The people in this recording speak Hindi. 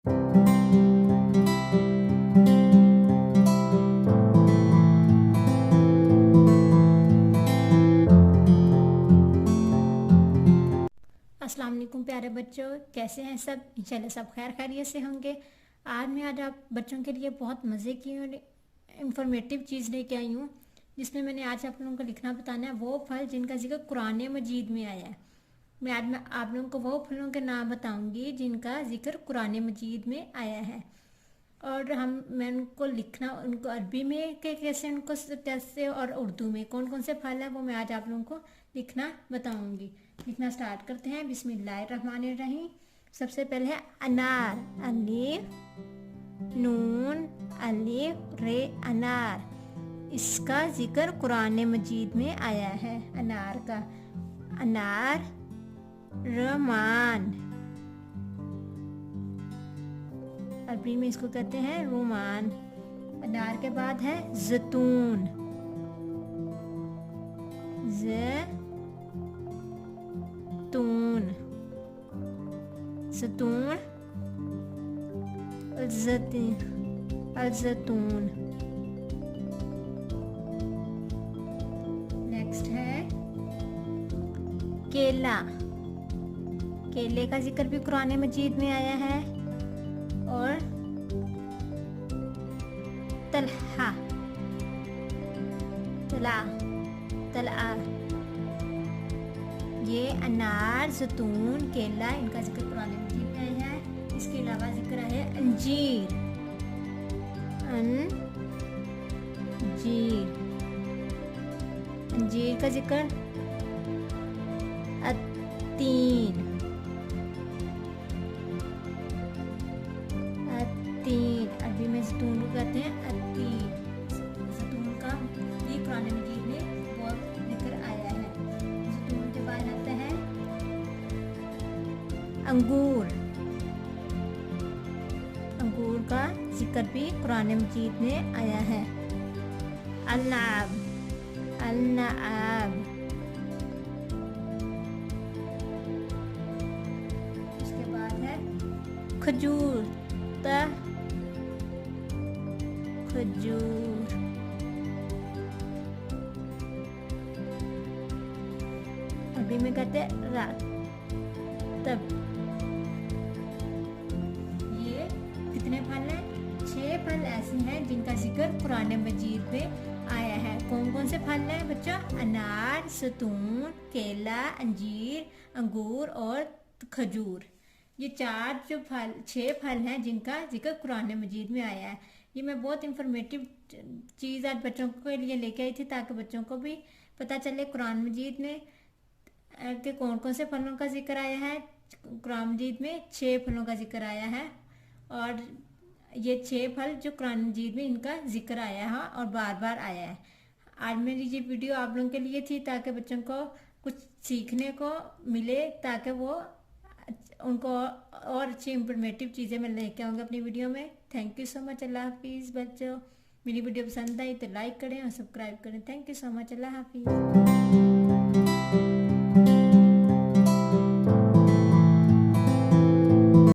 अस्सलाम वालेकुम प्यारे बच्चों, कैसे हैं सब? इंशाल्लाह सब खैर खैरियत से होंगे। आज आप बच्चों के लिए बहुत मज़े की और इन्फॉर्मेटिव चीज़ लेके आई हूँ, जिसमें मैंने आज आप लोगों को लिखना बताना है वो फल जिनका जिक्र कुरान मजीद में आया है। मैं आप लोगों को वो फलों के नाम बताऊंगी जिनका जिक्र कुरान मजीद में आया है। और मैं उनको लिखना, उनको अरबी में कैसे उनको कैसे, और उर्दू में कौन कौन से फल हैं वो मैं आज आप लोगों को लिखना बताऊंगी। लिखना स्टार्ट करते हैं। बिस्मिल्लाहिर्रहमानिर्रहीम। सबसे पहले है अनार, अलिफ नून अलिफ रे, अनार। इसका जिक्र कुरान मजीद में आया है। अनार का, अनार रमान, अरबी में इसको कहते हैं रोमान। अनार के बाद है जैतून, जैतून, जैतून, अल-जैतून। नेक्स्ट है केला। केले का जिक्र भी कुरान मजीद में आया है। और तलहा, तला, ये अनार जैतून केला, इनका जिक्र कुरान मजीद में आया है। इसके अलावा जिक्र है अंजीर, अंजीर का जिक्र अत्तीन, अरबी में जैतून को कहते हैं अत्तीन। जैतून का भी कुरान मजीद में बहुत जिक्र आया है। जैतून के बाद आता है अंगूर, अंगूर का जिक्र भी कुरान मजीद में आया है। अनाब, उसके बाद है खजूर, खजूर। अभी में कहते हैं तब। ये कितने फल हैं? 6 फल ऐसे हैं जिनका जिक्र कुरान मजीद में आया है। कौन कौन से फल हैं बच्चा? अनार, जैतून, केला, अंजीर, अंगूर और खजूर। ये 6 फल हैं जिनका जिक्र कुरान मजीद में आया है। ये मैं बहुत इंफॉर्मेटिव चीज़ आज बच्चों के लिए लेके आई थी, ताकि बच्चों को भी पता चले कुरान मजीद में के कौन कौन से फलों का जिक्र आया है। कुरान मजीद में 6 फलों का जिक्र आया है, और ये 6 फल जो कुरान मजीद में इनका जिक्र आया है और बार बार आया है। आज मेरी ये वीडियो आप लोगों के लिए थी, ताकि बच्चों को कुछ सीखने को मिले, ताकि वो उनको और अच्छी इंफॉर्मेटिव चीज़ें मैं लेके आऊँगी अपनी वीडियो में। Thank you so much. अल्लाह हाफिज़ बच्चों। मेरी वीडियो पसंद आई तो लाइक करें और सब्सक्राइब करें। Thank you so much. अल्लाह हाफिज़।